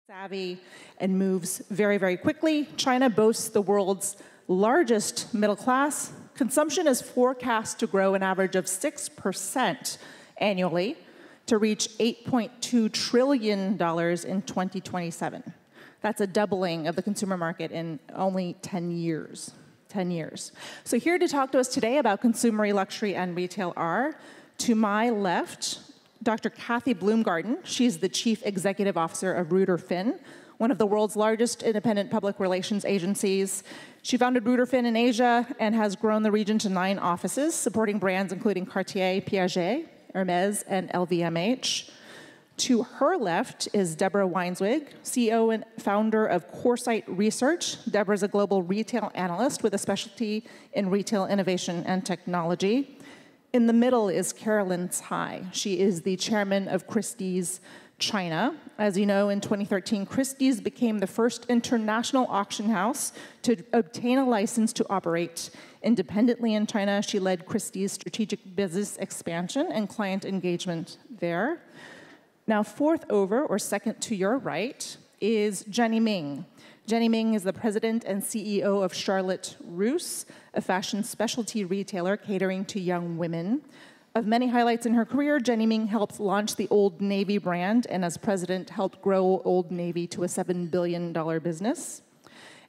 savvy and moves very, very quickly. China boasts the world's largest middle class. Consumption is forecast to grow an average of 6% annually to reach $8.2 trillion in 2027. That's a doubling of the consumer market in only 10 years. 10 years. So here to talk to us today about consumer luxury and retail are, to my left, Dr. Kathy Bloomgarden. She's the Chief Executive Officer of Reuter Finn, one of the world's largest independent public relations agencies. She founded Reuter Finn in Asia and has grown the region to 9 offices, supporting brands including Cartier, Piaget, Hermes, and LVMH. To her left is Deborah Weinswig, CEO and founder of Coresight Research. Deborah's a global retail analyst with a specialty in retail innovation and technology. In the middle is Carolyn Tsai. She is the chairman of Christie's China. As you know, in 2013, Christie's became the first international auction house to obtain a license to operate independently in China. She led Christie's strategic business expansion and client engagement there. Now, fourth over, or second to your right, is Jenny Ming. Jenny Ming is the president and CEO of Charlotte Russe, a fashion specialty retailer catering to young women. Of many highlights in her career, Jenny Ming helped launch the Old Navy brand, and as president, helped grow Old Navy to a $7 billion business.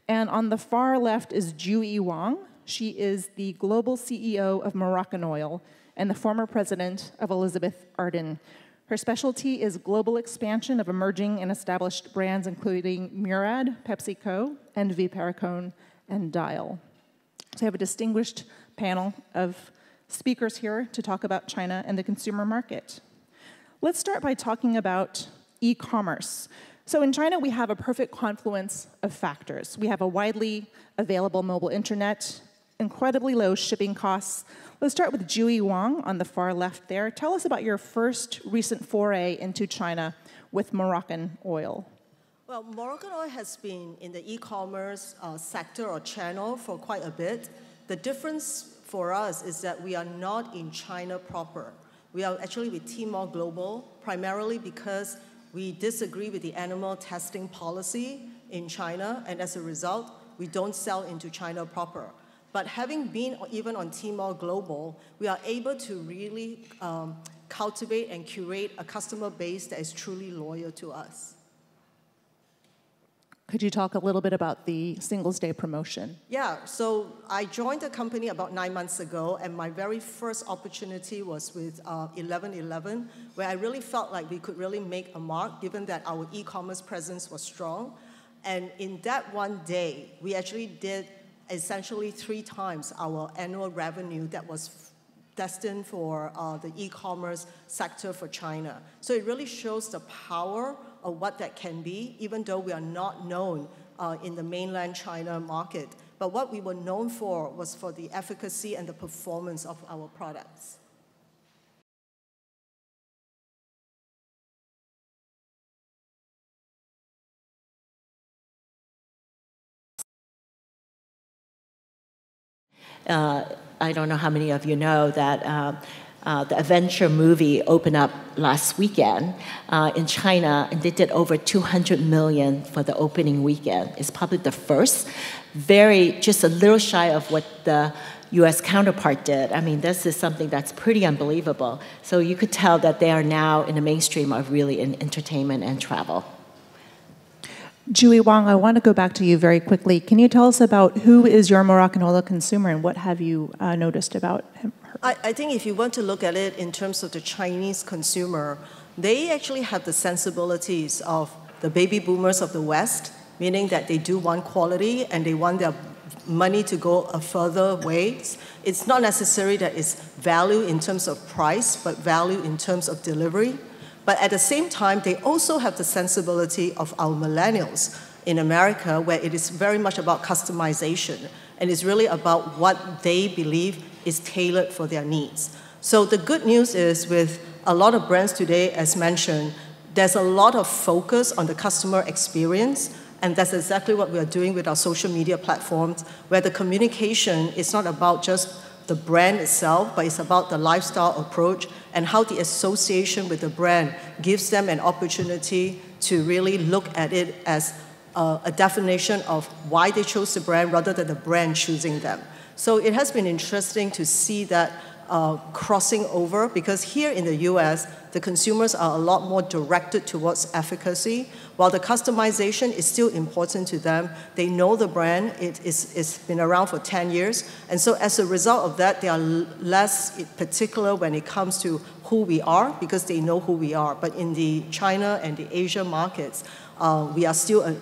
And on the far left is Ju Wang. She is the global CEO of Moroccan Oil and the former president of Elizabeth Arden. Her specialty is global expansion of emerging and established brands, including Murad, PepsiCo, Envy, Perricone, and Dial. So I have a distinguished panel of speakers here to talk about China and the consumer market. Let's start by talking about e-commerce. So in China, we have a perfect confluence of factors. We have a widely available mobile internet, incredibly low shipping costs. Let's start with Ju Wang on the far left there. Tell us about your first recent foray into China with Moroccan Oil. Well, Moroccan Oil has been in the e-commerce sector or channel for quite a bit. The difference for us is that we are not in China proper. We are actually with Tmall Global, primarily because we disagree with the animal testing policy in China, and as a result, we don't sell into China proper. But having been even on Tmall Global, we are able to really cultivate and curate a customer base that is truly loyal to us. Could you talk a little bit about the Singles Day promotion? Yeah, so I joined the company about 9 months ago, and my very first opportunity was with 11.11, where I really felt like we could really make a mark, given that our e-commerce presence was strong. And in that one day, we actually did essentially 3 times our annual revenue that was destined for the e-commerce sector for China. So it really shows the power of what that can be, even though we are not known in the mainland China market. But what we were known for was for the efficacy and the performance of our products. I don't know how many of you know that the Adventure movie opened up last weekend in China, and they did over 200 million for the opening weekend. It's probably the first, just a little shy of what the US counterpart did. I mean, this is something that's pretty unbelievable. So you could tell that they are now in the mainstream of really in entertainment and travel. Ju Wang, I want to go back to you very quickly. Can you tell us about who is your Moroccan Oil consumer and what have you noticed about him? I think if you want to look at it in terms of the Chinese consumer, they actually have the sensibilities of the baby boomers of the West, meaning that they do want quality and they want their money to go a further ways. It's not necessary that it's value in terms of price, but value in terms of delivery. But at the same time, they also have the sensibility of our millennials in America, where it is very much about customization, and it's really about what they believe is tailored for their needs. So the good news is with a lot of brands today, as mentioned, there's a lot of focus on the customer experience, and that's exactly what we are doing with our social media platforms, where the communication is not about just the brand itself, but it's about the lifestyle approach and how the association with the brand gives them an opportunity to really look at it as a definition of why they chose the brand rather than the brand choosing them. So it has been interesting to see that crossing over, because here in the US, the consumers are a lot more directed towards efficacy, while the customization is still important to them. They know the brand, it's been around for 10 years, and so as a result of that, they are less particular when it comes to who we are, because they know who we are. But in the China and the Asia markets, we are still an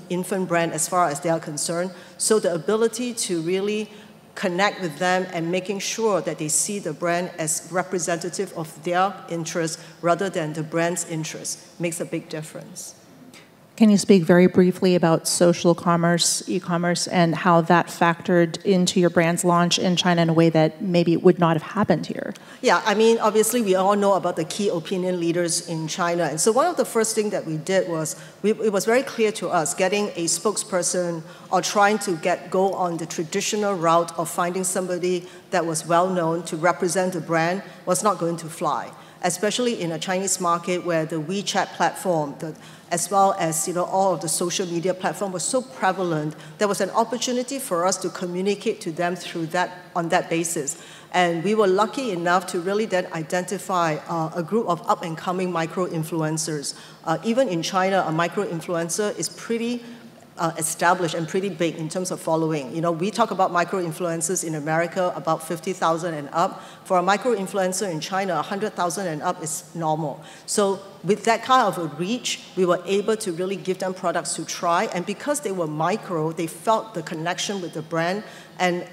infant brand as far as they are concerned, so the ability to really connect with them and making sure that they see the brand as representative of their interests rather than the brand's interests makes a big difference. Can you speak very briefly about social commerce, e-commerce, and how that factored into your brand's launch in China in a way that maybe would not have happened here? Yeah, I mean, obviously we all know about the key opinion leaders in China. And so one of the first things that we did was, it was very clear to us, getting a spokesperson or trying to go on the traditional route of finding somebody that was well-known to represent the brand was not going to fly, especially in a Chinese market where the WeChat platform, as well as all of the social media platform was so prevalent. There was an opportunity for us to communicate to them through that, on that basis. And we were lucky enough to really then identify a group of up-and-coming micro-influencers. Even in China, a micro-influencer is pretty established and pretty big in terms of following. We talk about micro-influencers in America, about 50,000 and up. For a micro-influencer in China, 100,000 and up is normal. So with that kind of a reach, we were able to really give them products to try. And because they were micro, they felt the connection with the brand. And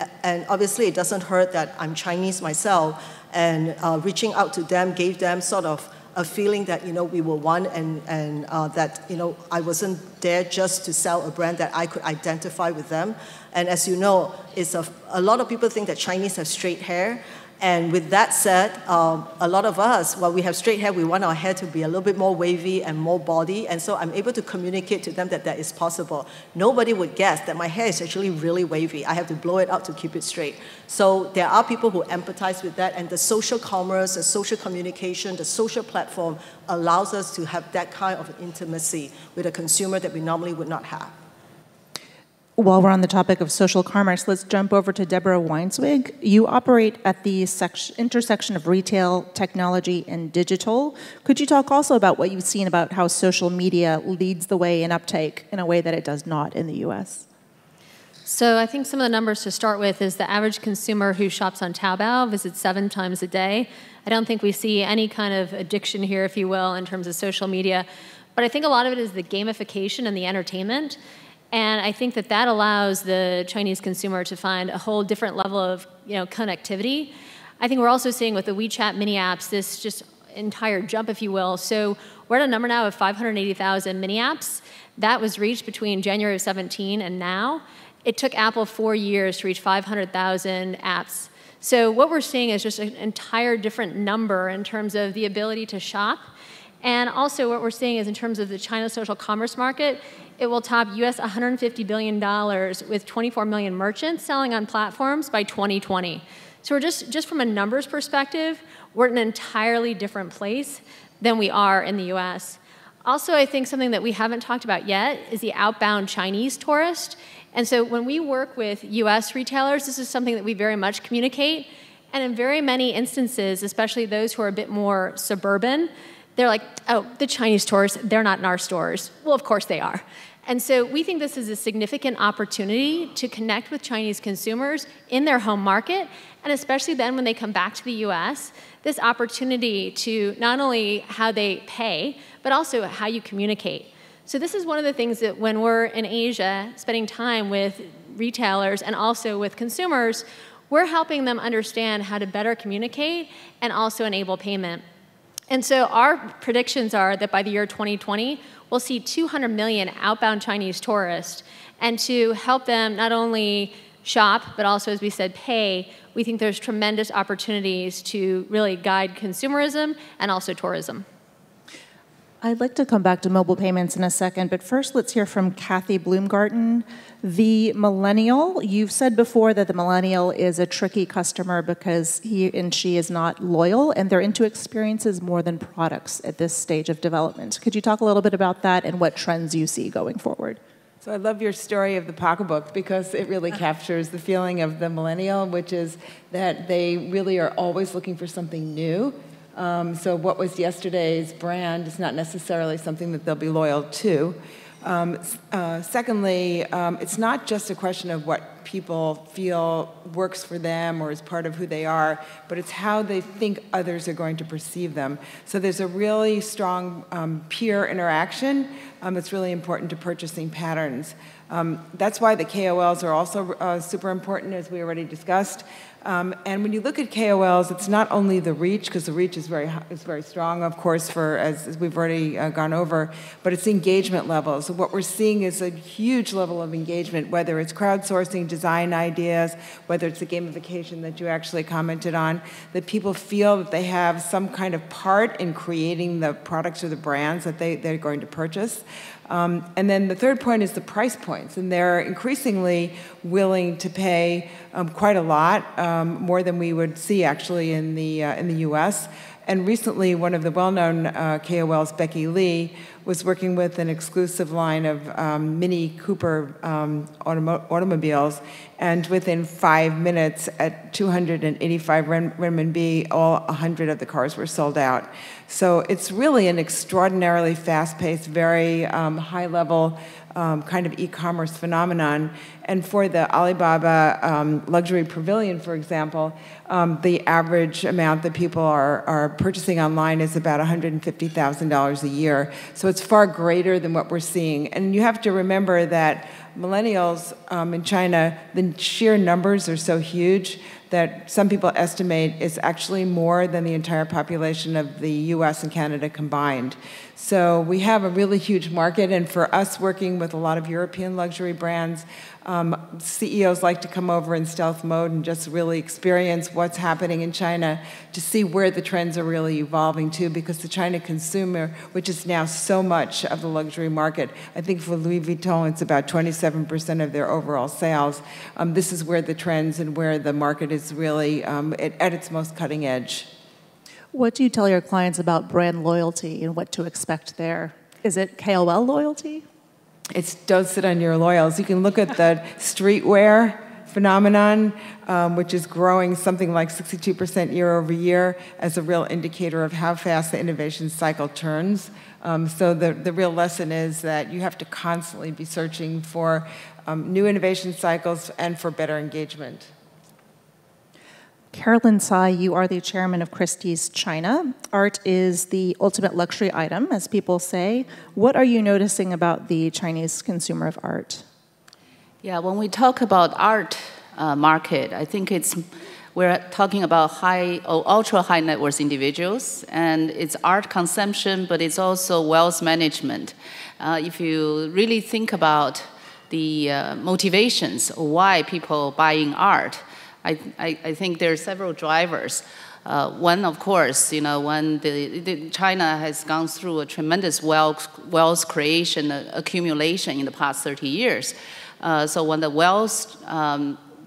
obviously, it doesn't hurt that I'm Chinese myself. And reaching out to them gave them sort of a feeling that we were one, and that I wasn't there just to sell a brand, that I could identify with them. And as you know, it's a lot of people think that Chinese have straight hair. And with that said, a lot of us, while we have straight hair, we want our hair to be a little bit more wavy and more body. And so I'm able to communicate to them that that is possible. Nobody would guess that my hair is actually really wavy. I have to blow it out to keep it straight. So there are people who empathize with that. And the social commerce, the social communication, the social platform allows us to have that kind of intimacy with a consumer that we normally would not have. While we're on the topic of social commerce, let's jump over to Deborah Weinswig. You operate at the intersection of retail, technology, and digital. Could you talk also about what you've seen about how social media leads the way in uptake in a way that it does not in the US? So I think some of the numbers to start with is the average consumer who shops on Taobao visits 7 times a day. I don't think we see any kind of addiction here, if you will, in terms of social media. But I think a lot of it is the gamification and the entertainment. And I think that allows the Chinese consumer to find a whole different level of connectivity. I think we're also seeing with the WeChat mini apps this just entire jump, if you will. So we're at a number now of 580,000 mini apps. That was reached between January of 17 and now. It took Apple 4 years to reach 500,000 apps. So what we're seeing is just an entire different number in terms of the ability to shop. And also what we're seeing is in terms of the China social commerce market, it will top US $150 billion with 24 million merchants selling on platforms by 2020. So we're just from a numbers perspective, we're in an entirely different place than we are in the US. Also, I think something that we haven't talked about yet is the outbound Chinese tourist. And so when we work with US retailers, this is something that we very much communicate. And in very many instances, especially those who are a bit more suburban, they're like, oh, the Chinese tourists, they're not in our stores. Well, of course they are. And so we think this is a significant opportunity to connect with Chinese consumers in their home market, and especially then when they come back to the US, this opportunity to not only how they pay, but also how you communicate. So this is one of the things that when we're in Asia, spending time with retailers and also with consumers, we're helping them understand how to better communicate and also enable payment. And so our predictions are that by the year 2020, we'll see 200 million outbound Chinese tourists. And to help them not only shop, but also, as we said, pay, we think there's tremendous opportunities to really guide consumerism and also tourism. I'd like to come back to mobile payments in a second, but first let's hear from Kathy Bloomgarten. The millennial, you've said before that the millennial is a tricky customer because he and she is not loyal and they're into experiences more than products at this stage of development. Could you talk a little bit about that and what trends you see going forward? So I love your story of the pocketbook because it really captures the feeling of the millennial, which is that they really are always looking for something new. So what was yesterday's brand is not necessarily something that they'll be loyal to. Secondly, it's not just a question of what people feel works for them or is part of who they are, but it's how they think others are going to perceive them. So there's a really strong peer interaction that's really important to purchasing patterns. That's why the KOLs are also super important, as we already discussed. And when you look at KOLs, it's not only the reach, because the reach is very strong, of course, as we've already gone over, but it's engagement levels. So what we're seeing is a huge level of engagement, whether it's crowdsourcing design ideas, whether it's the gamification that you actually commented on, that people feel that they have some kind of part in creating the products or the brands that they're going to purchase. And then the third point is the price points, and they're increasingly willing to pay quite a lot, more than we would see actually in the U.S. And recently, one of the well-known KOLs, Becky Lee, was working with an exclusive line of Mini Cooper automobiles, and within 5 minutes, at 285 renminbi, all 100 of the cars were sold out. So it's really an extraordinarily fast-paced, very high-level kind of e-commerce phenomenon. And for the Alibaba luxury pavilion, for example, the average amount that people are purchasing online is about $150,000 a year. So it's far greater than what we're seeing. And you have to remember that millennials in China, the sheer numbers are so huge that some people estimate is actually more than the entire population of the US and Canada combined. So we have a really huge market, and for us working with a lot of European luxury brands, CEOs like to come over in stealth mode and just really experience what's happening in China to see where the trends are really evolving to, because the China consumer, which is now so much of the luxury market, I think for Louis Vuitton it's about 27% of their overall sales. This is where the trends and where the market is really at its most cutting edge. What do you tell your clients about brand loyalty and what to expect there? Is it KOL loyalty? It's don't sit on your laurels. You can look at the streetwear phenomenon, which is growing something like 62% year over year, as a real indicator of how fast the innovation cycle turns. So the real lesson is that you have to constantly be searching for new innovation cycles and for better engagement. Carolyn Tsai, you are the chairman of Christie's China. Art is the ultimate luxury item, as people say. What are you noticing about the Chinese consumer of art? Yeah, when we talk about art market, I think we're talking about high or ultra high net worth individuals, and it's art consumption, but it's also wealth management. If you really think about the motivations of why people buying art, I think there are several drivers. One, of course, when China has gone through a tremendous wealth creation accumulation in the past 30 years. So when the wealth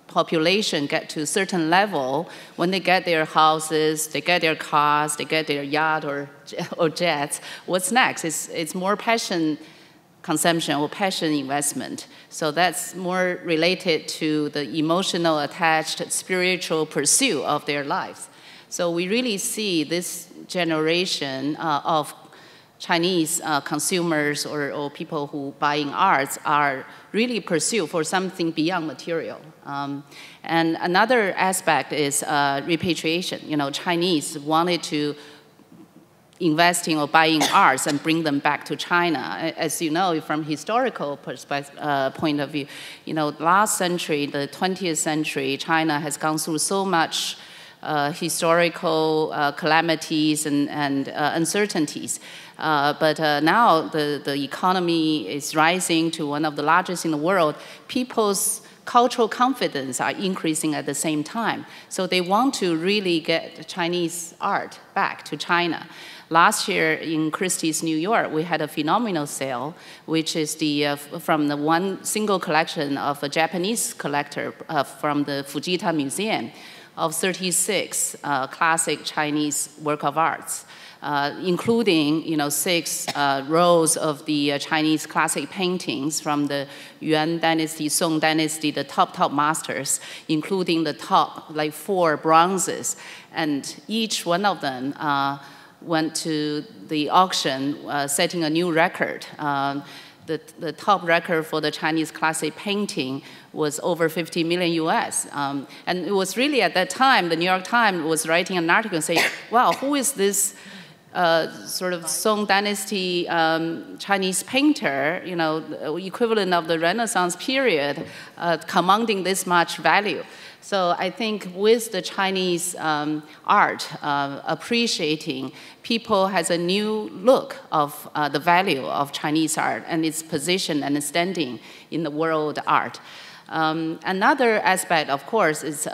population get to a certain level, when they get their houses, they get their cars, they get their yacht or jets, what's next? It's more passion consumption or passion investment. So that's more related to the emotional attached spiritual pursuit of their lives. So we really see this generation of Chinese consumers or people who buying arts are really pursue for something beyond material. And another aspect is repatriation. Chinese wanted to investing or buying arts and bring them back to China. As you know, from historical point of view, last century, the 20th century, China has gone through so much historical calamities and uncertainties. But now the economy is rising to one of the largest in the world. People's cultural confidence are increasing at the same time. So they want to really get Chinese art back to China. Last year in Christie's, New York, we had a phenomenal sale, which is from the one single collection of a Japanese collector from the Fujita Museum of 36 classic Chinese work of arts. Including 6 rows of the Chinese classic paintings from the Yuan Dynasty, Song Dynasty, the top masters, including the top 4 bronzes. And each one of them went to the auction, setting a new record. The top record for the Chinese classic painting was over 50 million US. And it was really at that time, the New York Times was writing an article saying, wow, who is this sort of Song Dynasty Chinese painter, equivalent of the Renaissance period, commanding this much value. So I think with the Chinese art appreciating, people has a new look of the value of Chinese art and its position and standing in the world art. Another aspect, of course, is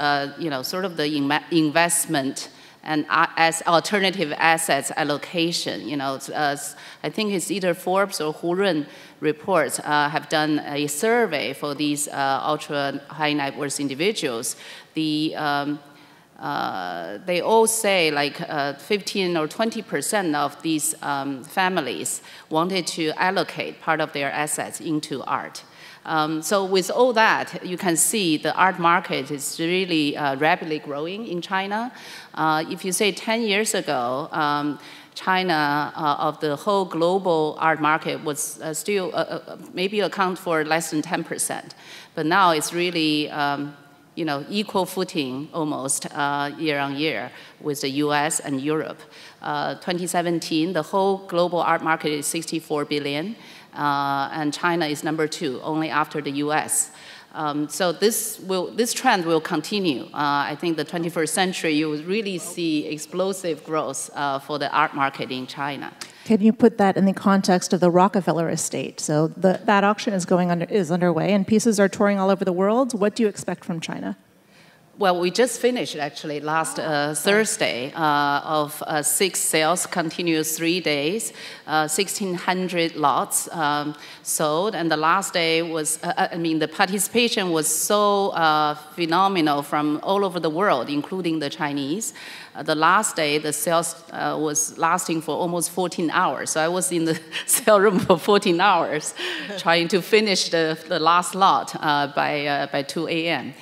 sort of the investment and as alternative assets allocation. I think it's either Forbes or Hurun reports have done a survey for these ultra high net worth individuals. They all say 15 or 20% of these families wanted to allocate part of their assets into art. So with all that, you can see the art market is really rapidly growing in China. If you say 10 years ago, China of the whole global art market was still maybe account for less than 10%. But now it's really equal footing almost year on year with the US and Europe. 2017, the whole global art market is 64 billion. And China is number 2, only after the US. So this trend will continue. I think the 21st century, you will really see explosive growth for the art market in China. Can you put that in the context of the Rockefeller estate? So that auction is underway, and pieces are touring all over the world. What do you expect from China? Well, we just finished actually last Thursday of 6 sales, continuous 3 days, 1,600 lots sold, and the last day was, the participation was so phenomenal from all over the world, including the Chinese. The last day, the sales was lasting for almost 14 hours. So I was in the sale room for 14 hours trying to finish the last lot by 2 a.m.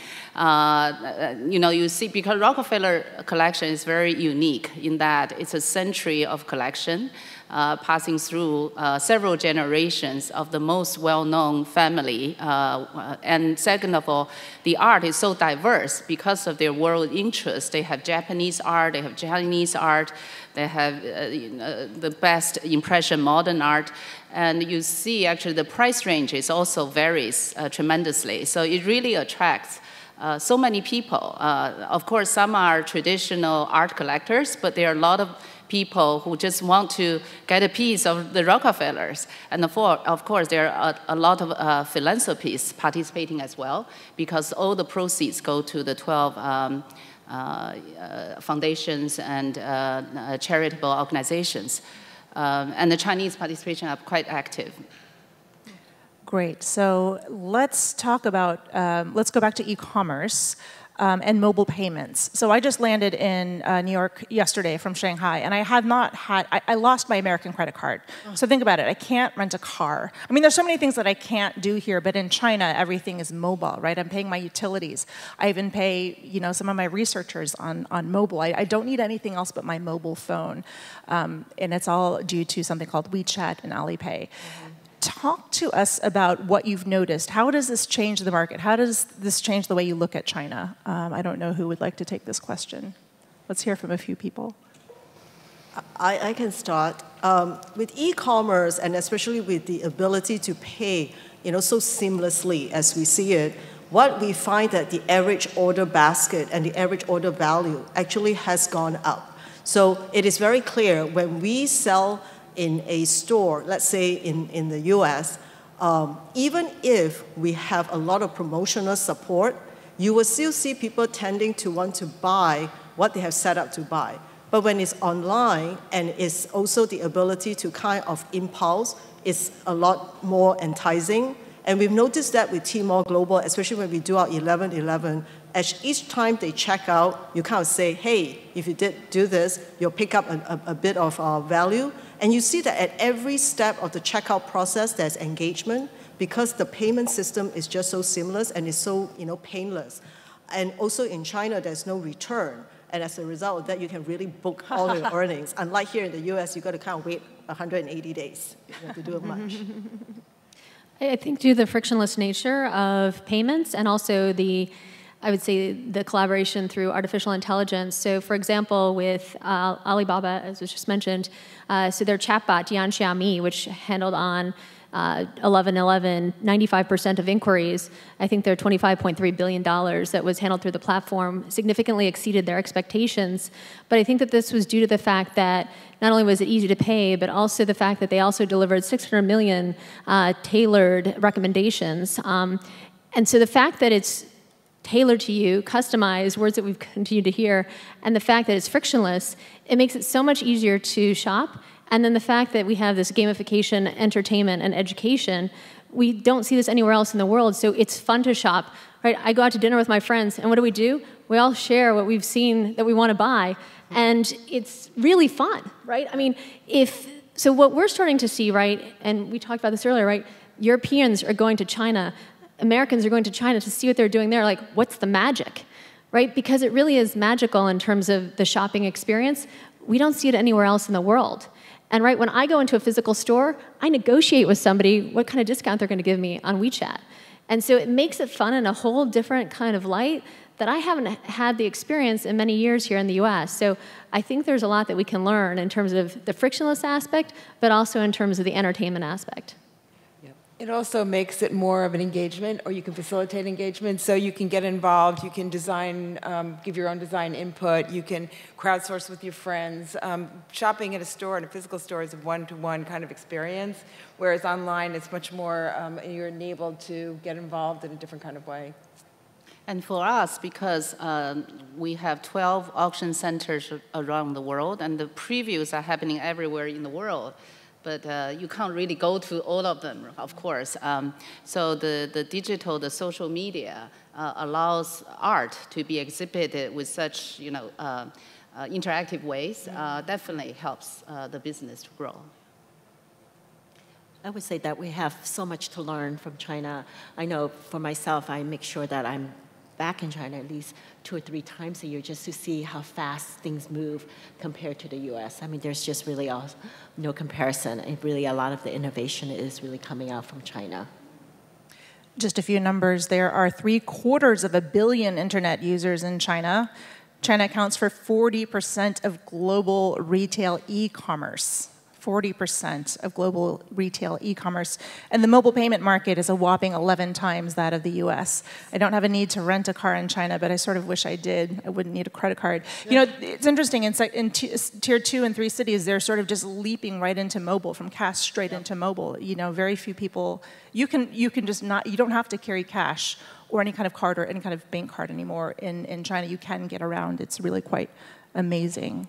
You see, because Rockefeller collection is very unique in that it's a century of collection passing through several generations of the most well-known family. And second of all, the art is so diverse because of their world interest. They have Japanese art, they have Chinese art, they have the best impression modern art. And you see, actually, the price range is also varies tremendously. So it really attracts so many people. Of course, some are traditional art collectors, but there are a lot of people who just want to get a piece of the Rockefellers. And of course, there are a lot of philanthropists participating as well, because all the proceeds go to the 12 foundations and charitable organizations. And the Chinese participation are quite active. Great. So let's talk about, let's go back to e-commerce and mobile payments. So I just landed in New York yesterday from Shanghai, and I have not had, I lost my American credit card. So think about it, I can't rent a car. I mean, there's so many things that I can't do here, but in China, everything is mobile, right? I'm paying my utilities. I even pay, some of my researchers on mobile. I don't need anything else but my mobile phone. And it's all due to something called WeChat and Alipay. Talk to us about what you've noticed. How does this change the market? How does this change the way you look at China? I don't know who would like to take this question. Let's hear from a few people. I can start. With e-commerce, and especially with the ability to pay so seamlessly as we see it, what we find that the average order basket and the average order value actually has gone up. So it is very clear when we sell in a store, let's say in the US, even if we have a lot of promotional support, you will still see people tending to want to buy what they have set up to buy. But when it's online and it's also the ability to kind of impulse, it's a lot more enticing. And we've noticed that with Tmall Global, especially when we do our 11/11, as each time they check out, you kind of say, hey, if you did do this, you'll pick up a bit of value. And you see that at every step of the checkout process, there's engagement because the payment system is just so seamless and it's so painless. And also in China, there's no return. And as a result of that, you can really book all your earnings. Unlike here in the US, you've got to kind of wait 180 days to do it much. I think due to the frictionless nature of payments and also I would say the collaboration through artificial intelligence. So for example, with Alibaba, as was just mentioned, so their chatbot, Dian Xiaomi, which handled on 11/11, 95% of inquiries, I think their $25.3 billion that was handled through the platform significantly exceeded their expectations. But I think that this was due to the fact that not only was it easy to pay, but also the fact that they also delivered 600 million tailored recommendations. And so the fact that it's tailored to you, customized, words that we've continued to hear, and the fact that it's frictionless, it makes it so much easier to shop. And then the fact that we have this gamification, entertainment, and education, we don't see this anywhere else in the world, so it's fun to shop. Right? I go out to dinner with my friends, and what do? We all share what we've seen that we want to buy, and it's really fun, right? I mean, so what we're starting to see, right, and we talked about this earlier, right? Europeans are going to China, Americans are going to China to see what they're doing there, like, what's the magic, right? Because it really is magical in terms of the shopping experience. We don't see it anywhere else in the world. And right, when I go into a physical store, I negotiate with somebody what kind of discount they're going to give me on WeChat. And so it makes it fun in a whole different kind of light that I haven't had the experience in many years here in the US. So I think there's a lot that we can learn in terms of the frictionless aspect, but also in terms of the entertainment aspect. It also makes it more of an engagement, or you can facilitate engagement, so you can get involved, you can design, give your own design input, you can crowdsource with your friends. Shopping at a store, in a physical store, is a one-to-one kind of experience, whereas online it's much more, you're enabled to get involved in a different kind of way. And for us, because we have 12 auction centers around the world, and the previews are happening everywhere in the world, but you can't really go to all of them, of course. So the digital, the social media allows art to be exhibited with such, interactive ways. Definitely helps the business to grow. I would say that we have so much to learn from China. I know for myself, I make sure that I'm back in China at least 2 or 3 times a year just to see how fast things move compared to the US. I mean, there's just really no comparison. And really, a lot of the innovation is really coming out from China. Just a few numbers. There are 750 million internet users in China. China accounts for 40% of global retail e-commerce. 40% of global retail e-commerce. And the mobile payment market is a whopping 11 times that of the US. I don't have a need to rent a car in China, but I sort of wish I did. I wouldn't need a credit card. It's interesting, in tier 2 and 3 cities, they're sort of just leaping right into mobile, from cash straight into mobile. Very few people, you don't have to carry cash or any kind of card or any kind of bank card anymore in China. You can get around. It's really quite amazing.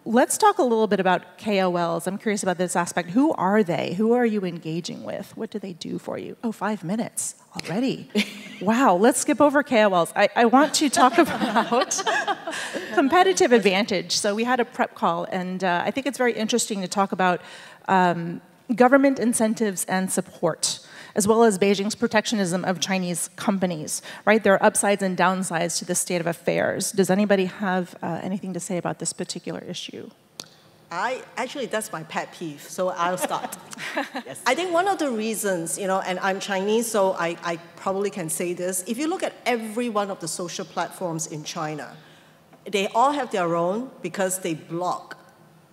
Let's talk a little bit about KOLs. I'm curious about this aspect. Who are they? Who are you engaging with? What do they do for you? Oh, 5 minutes already. Wow, let's skip over KOLs. I want to talk about competitive advantage. So we had a prep call, and I think it's very interesting to talk about government incentives and support, as well as Beijing's protectionism of Chinese companies, right? There are upsides and downsides to the state of affairs. Does anybody have anything to say about this particular issue? Actually, that's my pet peeve, so I'll start. Yes. I think one of the reasons, and I'm Chinese, so I probably can say this. If you look at every one of the social platforms in China, they all have their own because they block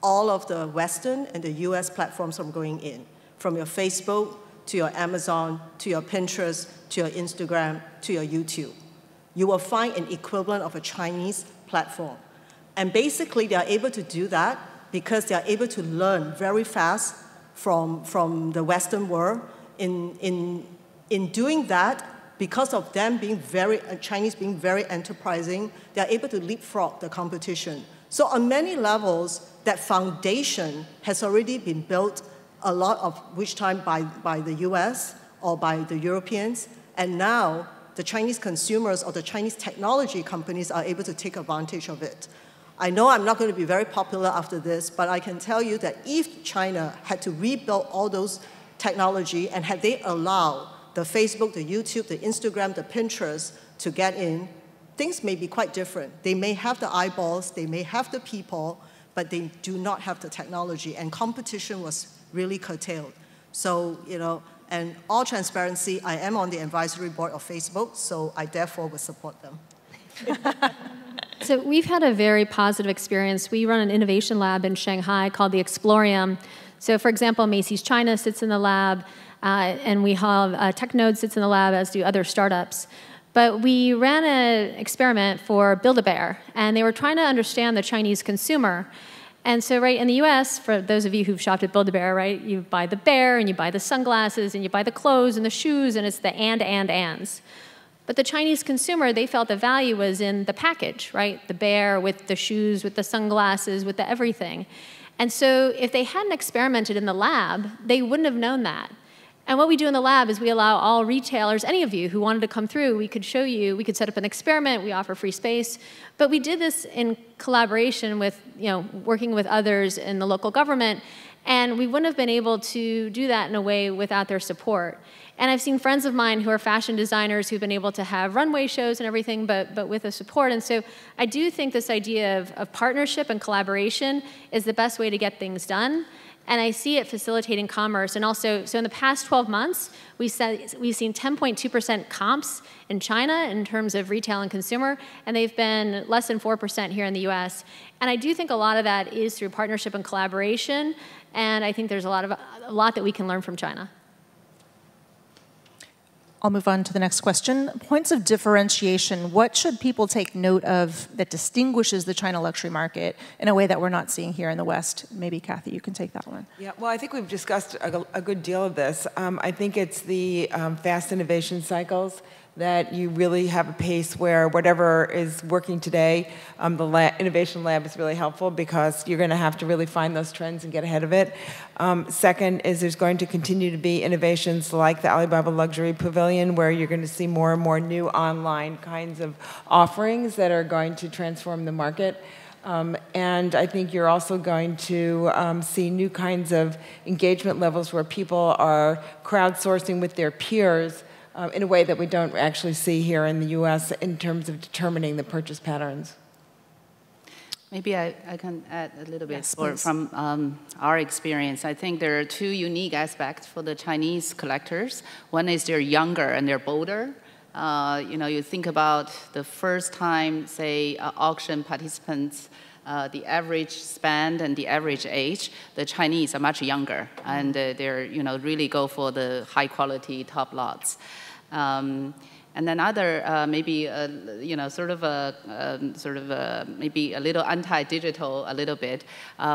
all of the Western and the US platforms from going in, from your Facebook, to your Amazon, to your Pinterest, to your Instagram, to your YouTube. You will find an equivalent of a Chinese platform. And basically, they are able to do that because they are able to learn very fast from the Western world. In doing that, because of them being Chinese being very enterprising, they are able to leapfrog the competition. So on many levels, that foundation has already been built, a lot of which time by the US or by the Europeans, and now the Chinese consumers or the Chinese technology companies are able to take advantage of it. I know I'm not going to be very popular after this, but I can tell you that if China had to rebuild all those technology and had they allowed the Facebook, the YouTube, the Instagram, the Pinterest to get in, things may be quite different. They may have the eyeballs, they may have the people, but they do not have the technology, and competition was really curtailed. So, and all transparency, I am on the advisory board of Facebook, so I therefore will support them. So we've had a very positive experience. We run an innovation lab in Shanghai called the Explorium. So for example, Macy's China sits in the lab, and we have TechNode sits in the lab, as do other startups. But we ran an experiment for Build-A-Bear, and they were trying to understand the Chinese consumer. And so right in the US, for those of you who've shopped at Build-A-Bear, right, you buy the bear, and you buy the sunglasses, and you buy the clothes and the shoes, and it's the ands. But the Chinese consumer, they felt the value was in the package, right? The bear with the shoes, with the sunglasses, with the everything. And so if they hadn't experimented in the lab, they wouldn't have known that. And what we do in the lab is we allow all retailers, any of you who wanted to come through, we could show you, we could set up an experiment, we offer free space. But we did this in collaboration with, working with others in the local government, and we wouldn't have been able to do that in a way without their support. And I've seen friends of mine who are fashion designers who've been able to have runway shows and everything, but with the support. And so I do think this idea of partnership and collaboration is the best way to get things done. And I see it facilitating commerce. And also, so in the past 12 months, we've seen 10.2% comps in China in terms of retail and consumer, and they've been less than 4% here in the US. And I do think a lot of that is through partnership and collaboration, and I think there's a lot that we can learn from China. I'll move on to the next question. Points of differentiation. What should people take note of that distinguishes the China luxury market in a way that we're not seeing here in the West? Maybe, Kathy, you can take that one. Yeah, well, I think we've discussed a good deal of this. I think it's the fast innovation cycles that you really have a pace where whatever is working today, the innovation lab is really helpful because you're going to have to really find those trends and get ahead of it. Second is there's going to continue to be innovations like the Alibaba Luxury Pavilion, where you're going to see more and more new online kinds of offerings that are going to transform the market. And I think you're also going to see new kinds of engagement levels where people are crowdsourcing with their peers in a way that we don't actually see here in the US in terms of determining the purchase patterns. Maybe I can add a little bit Yes, from our experience. I think there are two unique aspects for the Chinese collectors. One is they're younger and they're bolder. You think about the first time, say, auction participants, the average spend and the average age, the Chinese are much younger, and they're really go for the high quality top lots. And then other maybe maybe a little anti-digital a little bit.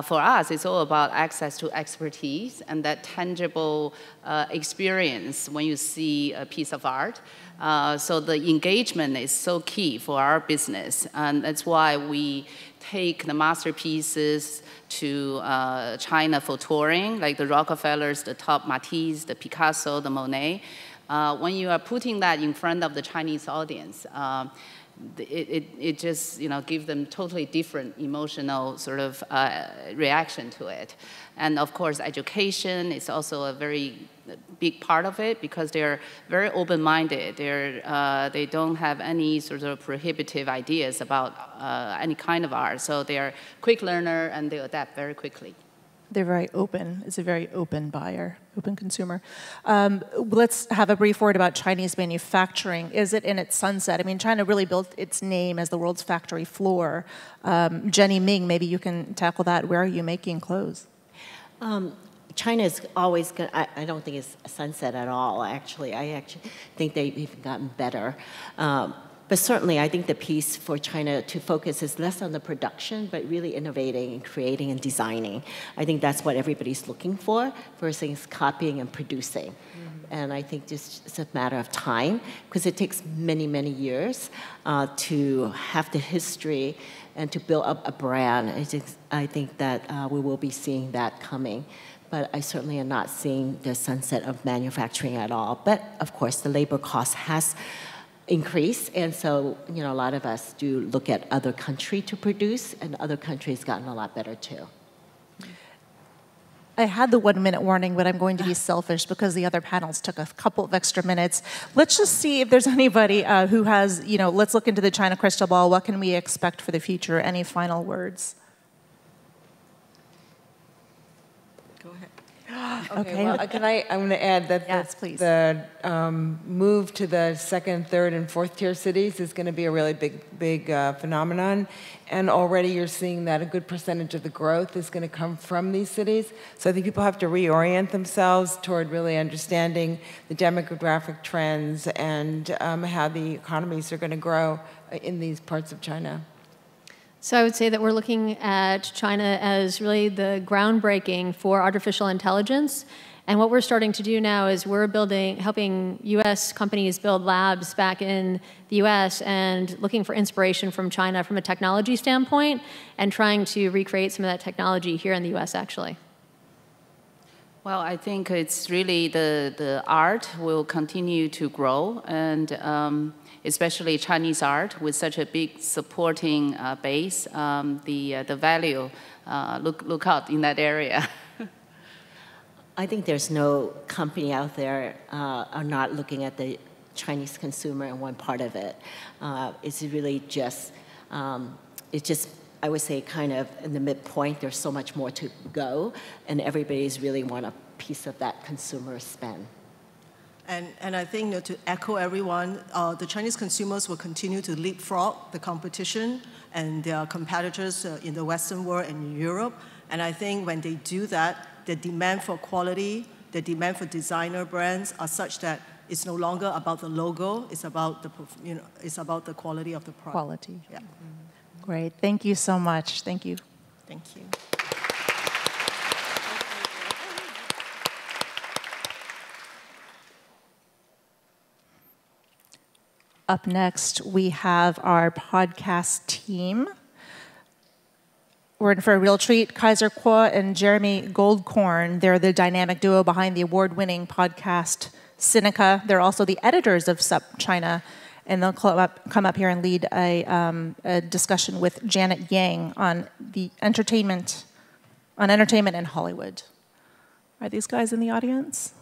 For us, it's all about access to expertise and that tangible experience when you see a piece of art. So the engagement is so key for our business, and that's why we take the masterpieces to China for touring, like the Rockefellers, the top Matisse, the Picasso, the Monet. When you are putting that in front of the Chinese audience, it just gives them totally different emotional sort of reaction to it. And of course, education is also a very big part of it because they're very open-minded. They don't have any sort of prohibitive ideas about any kind of art. So they're quick learner and they adapt very quickly. They're very open. It's a very open buyer, open consumer. Let's have a brief word about Chinese manufacturing. Is it in its sunset? I mean, China really built its name as the world's factory floor. Jenny Ming, maybe you can tackle that. Where are you making clothes? China is always going to, I don't think it's a sunset at all, actually. I actually think they've even gotten better. But But certainly, I think the piece for China to focus is less on the production, but really innovating and creating and designing. I think that's what everybody's looking for versus copying and producing. And I think just it's a matter of time, because it takes many, many years to have the history and to build up a brand. I think that we will be seeing that coming. But I certainly am not seeing the sunset of manufacturing at all. But of course, the labor cost has increased, and so a lot of us do look at other countries to produce, and other countries gotten a lot better too. I had the 1 minute warning, but I'm going to be selfish because the other panels took a couple of extra minutes. Let's just see if there's anybody who has, let's look into the China crystal ball. What can we expect for the future? Any final words? Go ahead. Okay. Well, I'm going to add that Yes, please. the move to the second, third, and fourth tier cities is going to be a really big phenomenon. And already you're seeing that a good percentage of the growth is going to come from these cities. So I think people have to reorient themselves toward really understanding the demographic trends and how the economies are going to grow in these parts of China. So I would say that we're looking at China as really the groundbreaking for artificial intelligence. And what we're starting to do now is we're helping US companies build labs back in the US and looking for inspiration from China from a technology standpoint and trying to recreate some of that technology here in the US actually. Well, I think it's really the art will continue to grow, and especially Chinese art with such a big supporting base, the value look out in that area. I think there's no company out there are not looking at the Chinese consumer in one part of it. It's really just, I would say, kind of in the midpoint. There's so much more to go, and everybody's really want a piece of that consumer spend. And I think to echo everyone, the Chinese consumers will continue to leapfrog the competition and their competitors in the Western world and in Europe. And I think when they do that, the demand for quality, the demand for designer brands are such that it's no longer about the logo. It's about it's about the quality of the product. Quality. Yeah. Great. Thank you so much. Thank you. Thank you. Up next, we have our podcast team. We're in for a real treat. Kaiser Kuo and Jeremy Goldkorn, they're the dynamic duo behind the award-winning podcast Sinica. They're also the editors of Sup China, and they'll come up here and lead a discussion with Janet Yang on the entertainment and Hollywood. Are these guys in the audience?